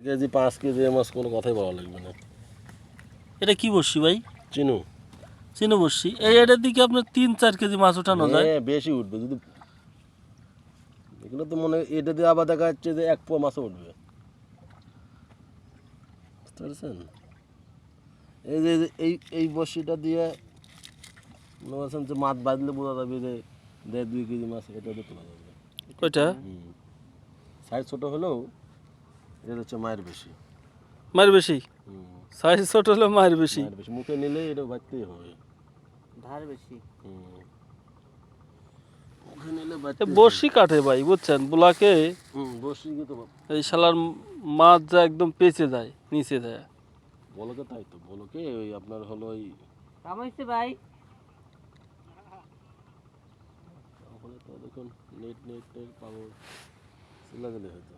KG 5 KG এ মাছ কোনো কথাই বলা লাগবে না। এটা কি বড়শি ভাই? চিনু। চিনো বড়শি। এটার দিকে আপনার 3-4 কেজি মাছ ওঠানো যায়। হ্যাঁ বেশি উঠবে যদি, এগুলো তো মনে এটা দিয়ে আবার দেখা যাচ্ছে যে 1 পোয়া মাছও উঠবে, বুঝতে পারছেন? এই যে এই এই বড়শিটা দিয়ে মনে করছেন যে মাছ বাঁধলে বোঝা যাবে যে 1.5-2 কেজি মাছ এটা দিয়ে তোলা যাবে। কয়টা? সাইজ ছোট হলেও এটা হচ্ছে মায়ের বেশি। মায়ের বেশি? সাইজ ছোট হলে মায়ের বেশি। মায়ের বেশি মুখে নিলে এটা বাঁধতেই হবে। ধার বেশি। মুখে নিলে এ বাঁধতে বড়শি কাটে ভাই বুঝছেন, বুলাকে বড়শি তো এই শালার মাছ যা একদম পেঁচে যায় নিচে যায়। বলকে তাই তো, বলকে ওই আপনার হলো ওই কামাইছে ভাই। ওখানে তো দেখুন নেট নেট পাবো, ছিল গেলে হয়তো